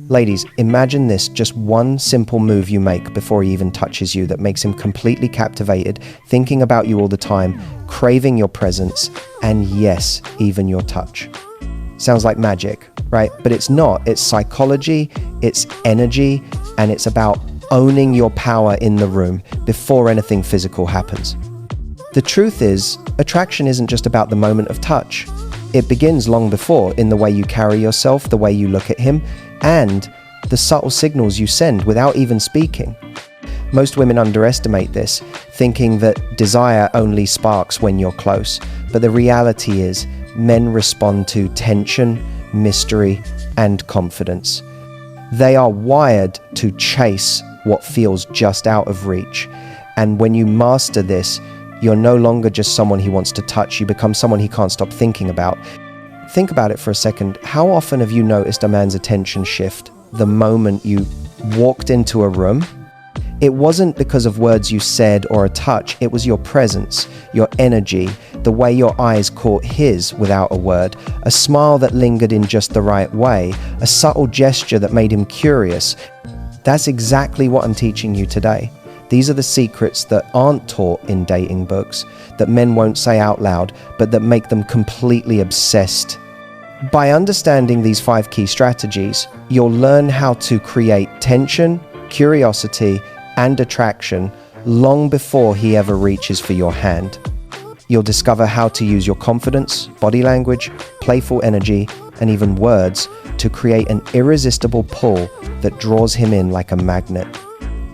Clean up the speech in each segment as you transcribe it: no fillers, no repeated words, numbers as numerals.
Ladies, imagine this, just one simple move you make before he even touches you that makes him completely captivated, thinking about you all the time, craving your presence, and yes, even your touch. Sounds like magic, right? But it's not. It's psychology, it's energy, and it's about owning your power in the room before anything physical happens. The truth is, attraction isn't just about the moment of touch. It begins long before, in the way you carry yourself, the way you look at him, and the subtle signals you send without even speaking. Most women underestimate this, thinking that desire only sparks when you're close. But the reality is, men respond to tension, mystery, and confidence. They are wired to chase what feels just out of reach. And when you master this, you're no longer just someone he wants to touch, you become someone he can't stop thinking about. Think about it for a second. How often have you noticed a man's attention shift the moment you walked into a room? It wasn't because of words you said or a touch, it was your presence, your energy, the way your eyes caught his without a word, a smile that lingered in just the right way, a subtle gesture that made him curious. That's exactly what I'm teaching you today. These are the secrets that aren't taught in dating books, that men won't say out loud, but that make them completely obsessed. By understanding these 5 key strategies, you'll learn how to create tension, curiosity, and attraction long before he ever reaches for your hand. You'll discover how to use your confidence, body language, playful energy, and even words to create an irresistible pull that draws him in like a magnet.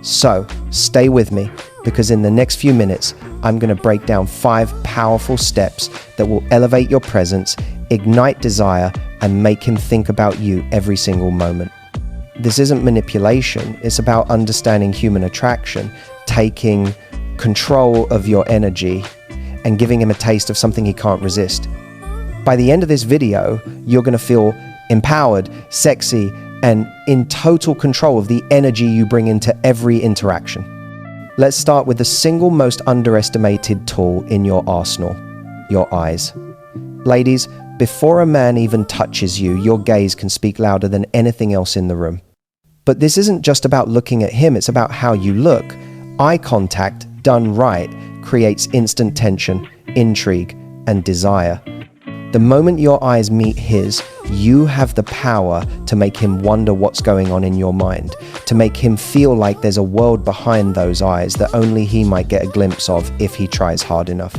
So, stay with me, because in the next few minutes, I'm going to break down 5 powerful steps that will elevate your presence, ignite desire, and make him think about you every single moment. This isn't manipulation, it's about understanding human attraction, taking control of your energy, and giving him a taste of something he can't resist. By the end of this video, you're going to feel empowered, sexy, and in total control of the energy you bring into every interaction. Let's start with the single most underestimated tool in your arsenal, your eyes. Ladies, before a man even touches you, your gaze can speak louder than anything else in the room. But this isn't just about looking at him, it's about how you look. Eye contact, done right, creates instant tension, intrigue, and desire. The moment your eyes meet his, you have the power to make him wonder what's going on in your mind, to make him feel like there's a world behind those eyes that only he might get a glimpse of if he tries hard enough.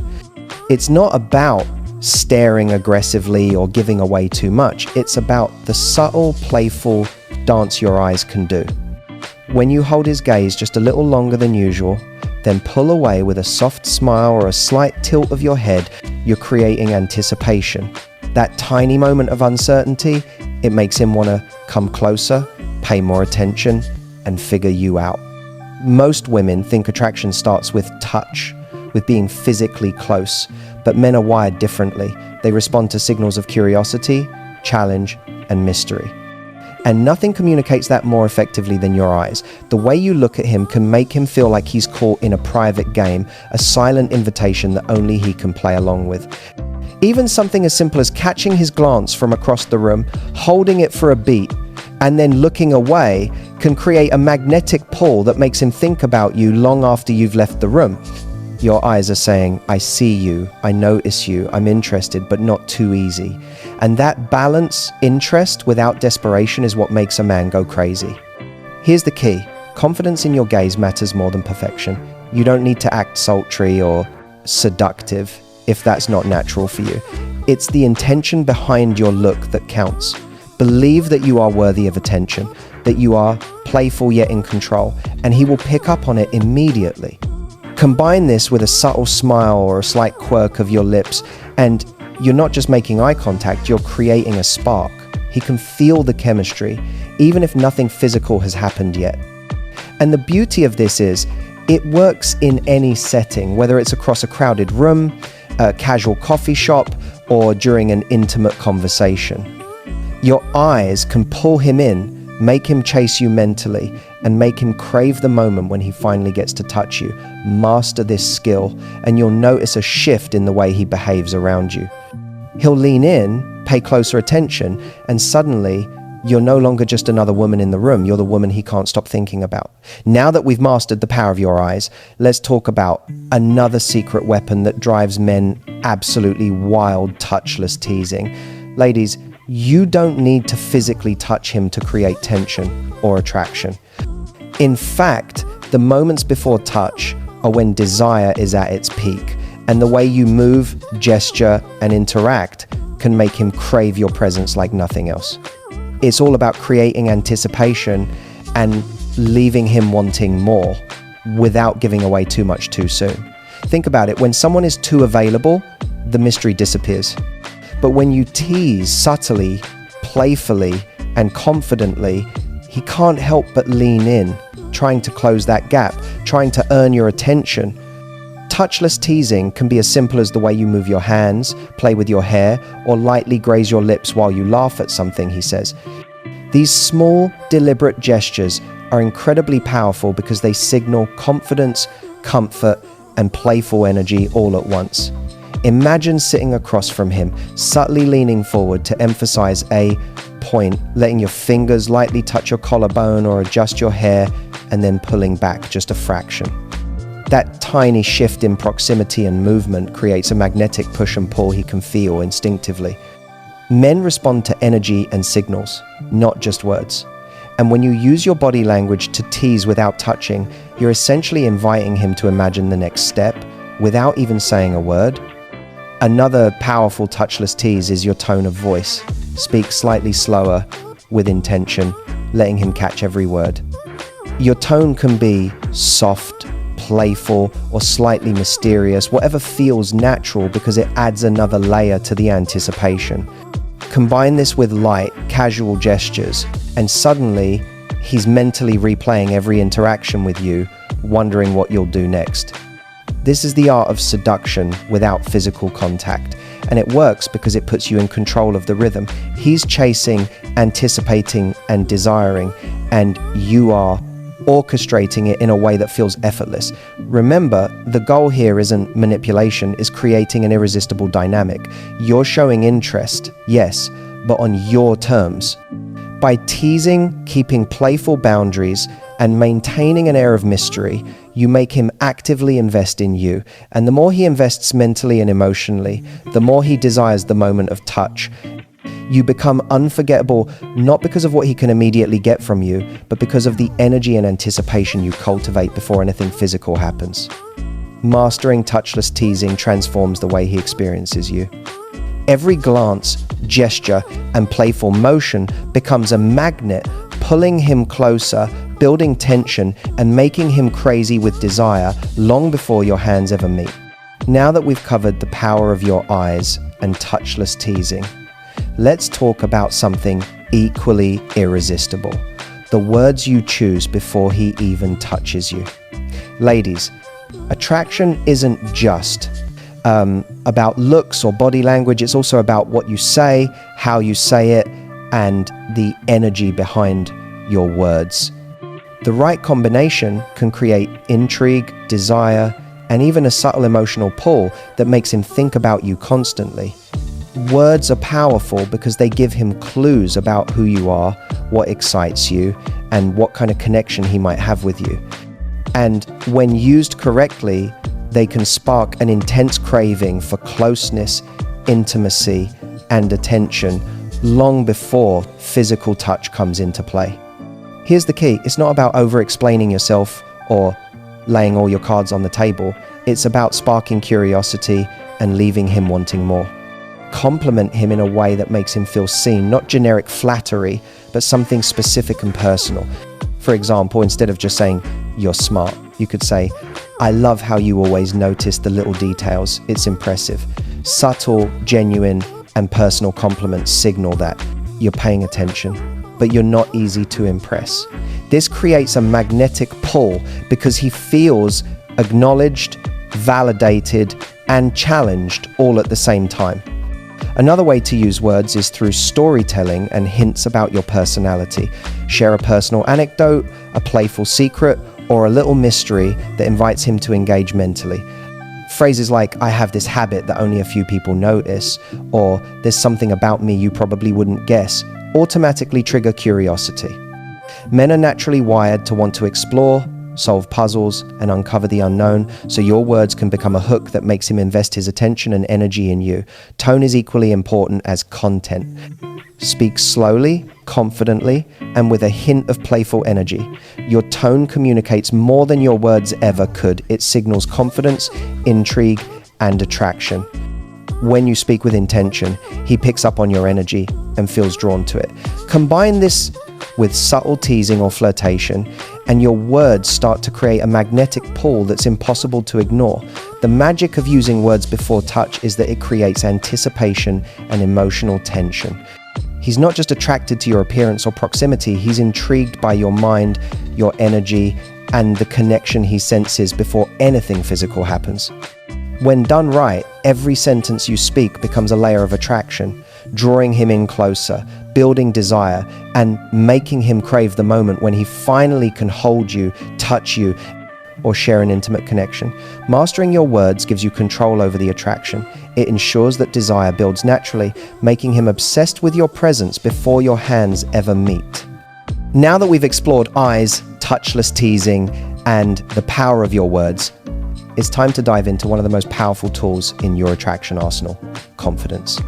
It's not about staring aggressively or giving away too much. It's about the subtle, playful dance your eyes can do. When you hold his gaze just a little longer than usual, then pull away with a soft smile or a slight tilt of your head, you're creating anticipation. That tiny moment of uncertainty, it makes him want to come closer, pay more attention, and figure you out. Most women think attraction starts with touch, with being physically close, but men are wired differently. They respond to signals of curiosity, challenge, and mystery. And nothing communicates that more effectively than your eyes. The way you look at him can make him feel like he's caught in a private game, a silent invitation that only he can play along with. Even something as simple as catching his glance from across the room, holding it for a beat, and then looking away can create a magnetic pull that makes him think about you long after you've left the room. Your eyes are saying, I see you, I notice you, I'm interested, but not too easy. And that balance, interest without desperation, is what makes a man go crazy. Here's the key. Confidence in your gaze matters more than perfection. You don't need to act sultry or seductive if that's not natural for you. It's the intention behind your look that counts. Believe that you are worthy of attention, that you are playful yet in control, and he will pick up on it immediately. Combine this with a subtle smile or a slight quirk of your lips, and you're not just making eye contact, you're creating a spark. He can feel the chemistry, even if nothing physical has happened yet. And the beauty of this is, it works in any setting, whether it's across a crowded room, a casual coffee shop, or during an intimate conversation. Your eyes can pull him in, make him chase you mentally, and make him crave the moment when he finally gets to touch you. Master this skill, and you'll notice a shift in the way he behaves around you. He'll lean in, pay closer attention, and suddenly You're no longer just another woman in the room. You're the woman he can't stop thinking about. Now that we've mastered the power of your eyes, let's talk about another secret weapon that drives men absolutely wild, touchless teasing. Ladies, you don't need to physically touch him to create tension or attraction. In fact, the moments before touch are when desire is at its peak, and the way you move, gesture, and interact can make him crave your presence like nothing else. It's all about creating anticipation and leaving him wanting more without giving away too much too soon. Think about it. When someone is too available, the mystery disappears. But when you tease subtly, playfully, and confidently, he can't help but lean in, trying to close that gap, trying to earn your attention. Touchless teasing can be as simple as the way you move your hands, play with your hair, or lightly graze your lips while you laugh at something he says. These small, deliberate gestures are incredibly powerful because they signal confidence, comfort, and playful energy all at once. Imagine sitting across from him, subtly leaning forward to emphasize a point, letting your fingers lightly touch your collarbone or adjust your hair, and then pulling back just a fraction. That tiny shift in proximity and movement creates a magnetic push and pull he can feel instinctively. Men respond to energy and signals, not just words. And when you use your body language to tease without touching, you're essentially inviting him to imagine the next step without even saying a word. Another powerful touchless tease is your tone of voice. Speak slightly slower with intention, letting him catch every word. Your tone can be soft, playful, or slightly mysterious, whatever feels natural, because it adds another layer to the anticipation. Combine this with light, casual gestures, and suddenly he's mentally replaying every interaction with you, wondering what you'll do next. This is the art of seduction without physical contact, and it works because it puts you in control of the rhythm. He's chasing, anticipating, and desiring, and you are orchestrating it in a way that feels effortless. Remember, the goal here isn't manipulation, it's creating an irresistible dynamic. You're showing interest, yes, but on your terms. By teasing, keeping playful boundaries, and maintaining an air of mystery, you make him actively invest in you. And the more he invests mentally and emotionally, the more he desires the moment of touch. You become unforgettable, not because of what he can immediately get from you, but because of the energy and anticipation you cultivate before anything physical happens. Mastering touchless teasing transforms the way he experiences you. Every glance, gesture, and playful motion becomes a magnet, pulling him closer, building tension, and making him crazy with desire long before your hands ever meet. Now that we've covered the power of your eyes and touchless teasing, let's talk about something equally irresistible: the words you choose before he even touches you. Ladies, attraction isn't just about looks or body language. It's also about what you say, how you say it, and the energy behind your words. The right combination can create intrigue, desire, and even a subtle emotional pull that makes him think about you constantly. Words are powerful because they give him clues about who you are, what excites you, and what kind of connection he might have with you. And when used correctly, they can spark an intense craving for closeness, intimacy, and attention long before physical touch comes into play. Here's the key: it's not about over-explaining yourself or laying all your cards on the table. It's about sparking curiosity and leaving him wanting more. Compliment him in a way that makes him feel seen, not generic flattery, but something specific and personal. For example, instead of just saying, "You're smart," you could say, "I love how you always notice the little details. It's impressive." Subtle, genuine, and personal compliments signal that you're paying attention, but you're not easy to impress. This creates a magnetic pull because he feels acknowledged, validated, and challenged all at the same time. Another way to use words is through storytelling and hints about your personality. Share a personal anecdote, a playful secret, or a little mystery that invites him to engage mentally. Phrases like, "I have this habit that only a few people notice," or "there's something about me you probably wouldn't guess," automatically trigger curiosity. Men are naturally wired to want to explore, solve puzzles, and uncover the unknown, so your words can become a hook that makes him invest his attention and energy in you. Tone is equally important as content. Speak slowly, confidently, and with a hint of playful energy. Your tone communicates more than your words ever could. It signals confidence, intrigue, and attraction. When you speak with intention, he picks up on your energy and feels drawn to it. Combine this with subtle teasing or flirtation, and your words start to create a magnetic pull that's impossible to ignore. The magic of using words before touch is that it creates anticipation and emotional tension. He's not just attracted to your appearance or proximity, he's intrigued by your mind, your energy, and the connection he senses before anything physical happens. When done right, every sentence you speak becomes a layer of attraction, drawing him in closer, building desire, and making him crave the moment when he finally can hold you, touch you, or share an intimate connection. Mastering your words gives you control over the attraction. It ensures that desire builds naturally, making him obsessed with your presence before your hands ever meet. Now that we've explored eyes, touchless teasing, and the power of your words, it's time to dive into one of the most powerful tools in your attraction arsenal: confidence.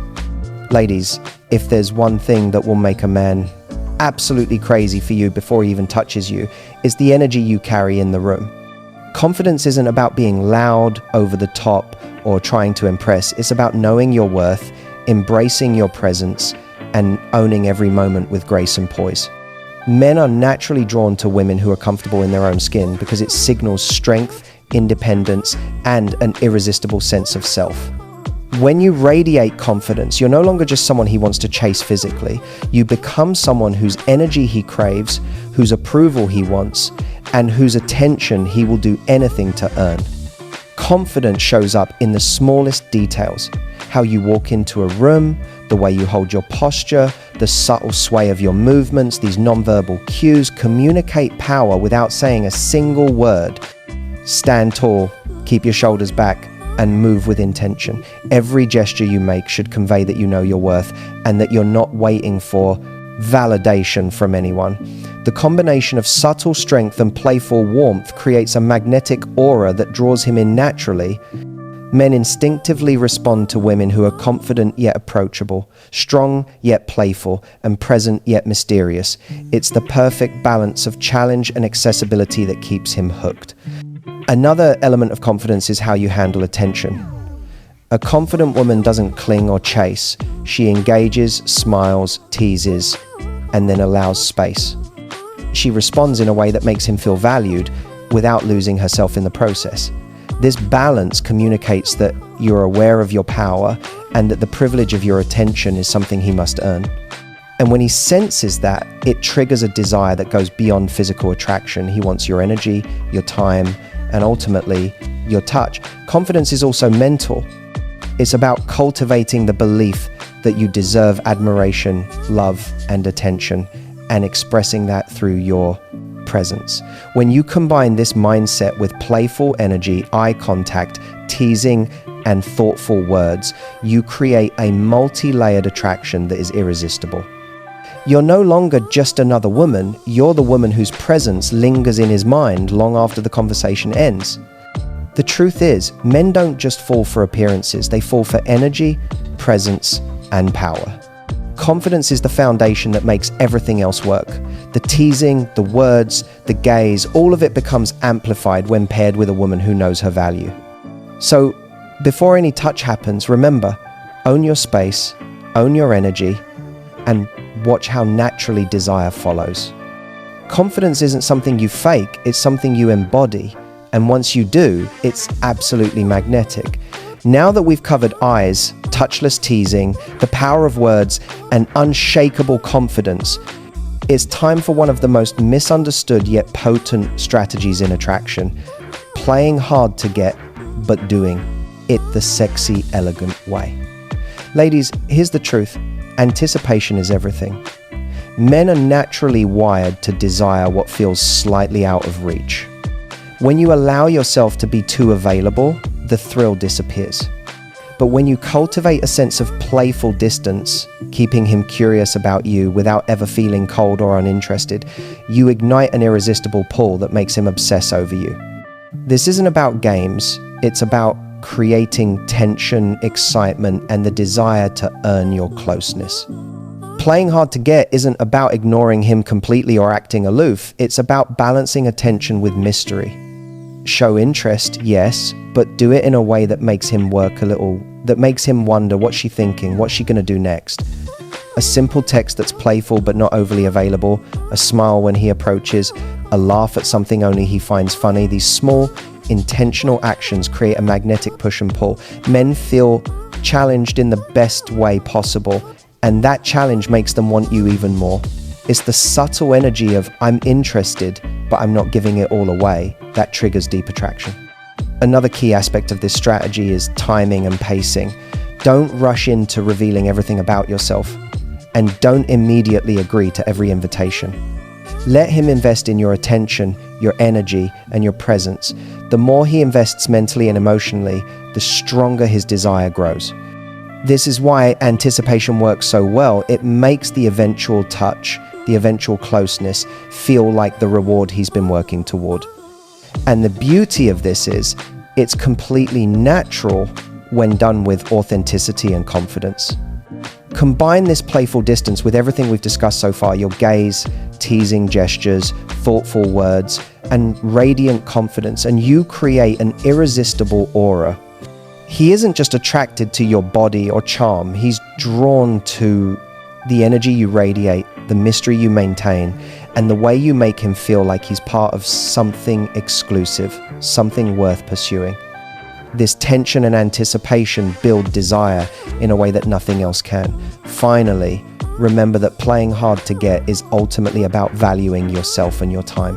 Ladies, if there's one thing that will make a man absolutely crazy for you before he even touches you, it's the energy you carry in the room. Confidence isn't about being loud, over the top, or trying to impress. It's about knowing your worth, embracing your presence, and owning every moment with grace and poise. Men are naturally drawn to women who are comfortable in their own skin because it signals strength, independence, and an irresistible sense of self. When you radiate confidence, you're no longer just someone he wants to chase physically. You become someone whose energy he craves, whose approval he wants, and whose attention he will do anything to earn. Confidence shows up in the smallest details: how you walk into a room, the way you hold your posture, the subtle sway of your movements. These nonverbal cues communicate power without saying a single word. Stand tall, keep your shoulders back, and move with intention. Every gesture you make should convey that you know your worth and that you're not waiting for validation from anyone. The combination of subtle strength and playful warmth creates a magnetic aura that draws him in naturally. Men instinctively respond to women who are confident yet approachable, strong yet playful, and present yet mysterious. It's the perfect balance of challenge and accessibility that keeps him hooked. Another element of confidence is how you handle attention. A confident woman doesn't cling or chase. She engages, smiles, teases, and then allows space. She responds in a way that makes him feel valued without losing herself in the process. This balance communicates that you're aware of your power and that the privilege of your attention is something he must earn. And when he senses that, it triggers a desire that goes beyond physical attraction. He wants your energy, your time, and ultimately, your touch. Confidence is also mental. It's about cultivating the belief that you deserve admiration, love, and attention, and expressing that through your presence. When you combine this mindset with playful energy, eye contact, teasing, and thoughtful words, you create a multi-layered attraction that is irresistible. You're no longer just another woman, you're the woman whose presence lingers in his mind long after the conversation ends. The truth is, men don't just fall for appearances, they fall for energy, presence, and power. Confidence is the foundation that makes everything else work. The teasing, the words, the gaze, all of it becomes amplified when paired with a woman who knows her value. So, before any touch happens, remember, own your space, own your energy, and watch how naturally desire follows. Confidence isn't something you fake, it's something you embody. And once you do, it's absolutely magnetic. Now that we've covered eyes, touchless teasing, the power of words, and unshakable confidence, it's time for one of the most misunderstood yet potent strategies in attraction: playing hard to get, but doing it the sexy, elegant way. Ladies, here's the truth. Anticipation is everything. Men are naturally wired to desire what feels slightly out of reach. When you allow yourself to be too available, the thrill disappears. But when you cultivate a sense of playful distance, keeping him curious about you without ever feeling cold or uninterested, you ignite an irresistible pull that makes him obsess over you. This isn't about games, it's about creating tension, excitement, and the desire to earn your closeness. Playing hard to get isn't about ignoring him completely or acting aloof, it's about balancing attention with mystery. Show interest, yes, but do it in a way that makes him work a little, that makes him wonder what's she thinking, what's she gonna do next. A simple text that's playful but not overly available, a smile when he approaches, a laugh at something only he finds funny. These small, intentional actions create a magnetic push and pull. Men feel challenged in the best way possible, and that challenge makes them want you even more. It's the subtle energy of I'm interested, but I'm not giving it all away, that triggers deep attraction. Another key aspect of this strategy is timing and pacing. Don't rush into revealing everything about yourself, and don't immediately agree to every invitation. Let him invest in your attention, your energy, and your presence. The more he invests mentally and emotionally, the stronger his desire grows. This is why anticipation works so well. It makes the eventual touch, the eventual closeness, feel like the reward he's been working toward. And the beauty of this is, it's completely natural when done with authenticity and confidence. Combine this playful distance with everything we've discussed so far, your gaze, teasing gestures, thoughtful words, and radiant confidence, and you create an irresistible aura. He isn't just attracted to your body or charm, he's drawn to the energy you radiate, the mystery you maintain, and the way you make him feel like he's part of something exclusive, something worth pursuing. This tension and anticipation build desire in a way that nothing else can. Finally, remember that playing hard to get is ultimately about valuing yourself and your time.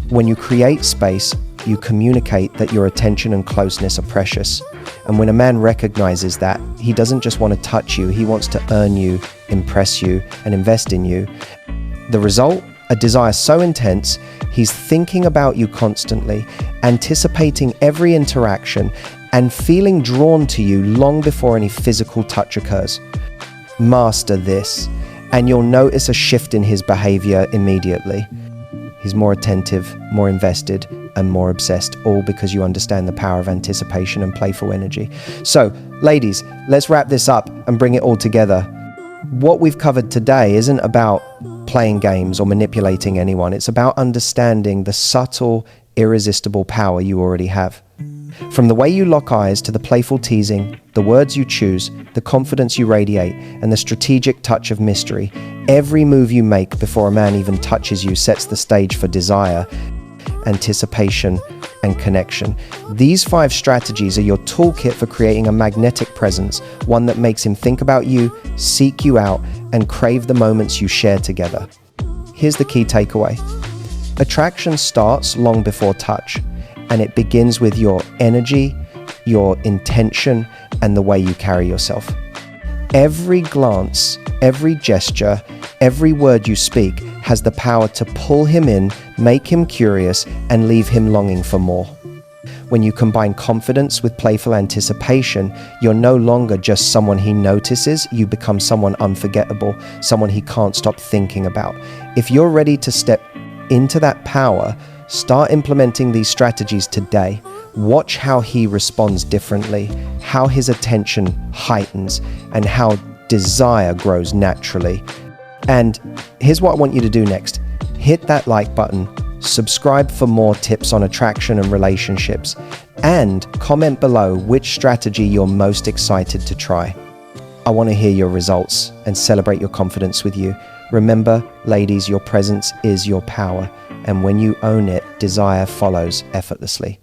When you create space, you communicate that your attention and closeness are precious. And when a man recognizes that, he doesn't just want to touch you, he wants to earn you, impress you, and invest in you. The result? A desire so intense, he's thinking about you constantly, anticipating every interaction, and feeling drawn to you long before any physical touch occurs. Master this, and you'll notice a shift in his behavior immediately. He's more attentive, more invested, and more obsessed, all because you understand the power of anticipation and playful energy. So, ladies, let's wrap this up and bring it all together. What we've covered today isn't about playing games or manipulating anyone. It's about understanding the subtle, irresistible power you already have. From the way you lock eyes to the playful teasing, the words you choose, the confidence you radiate, and the strategic touch of mystery, every move you make before a man even touches you sets the stage for desire, anticipation, and connection. These 5 strategies are your toolkit for creating a magnetic presence, one that makes him think about you, seek you out, and crave the moments you share together. Here's the key takeaway. Attraction starts long before touch, and it begins with your energy, your intention, and the way you carry yourself. Every glance, every gesture, every word you speak has the power to pull him in, make him curious, and leave him longing for more. When you combine confidence with playful anticipation, you're no longer just someone he notices, you become someone unforgettable, someone he can't stop thinking about. If you're ready to step into that power, start implementing these strategies today. Watch how he responds differently, how his attention heightens, and how desire grows naturally. And here's what I want you to do next. Hit that like button, subscribe for more tips on attraction and relationships, and comment below which strategy you're most excited to try. I want to hear your results and celebrate your confidence with you. Remember, ladies, your presence is your power, and when you own it, desire follows effortlessly.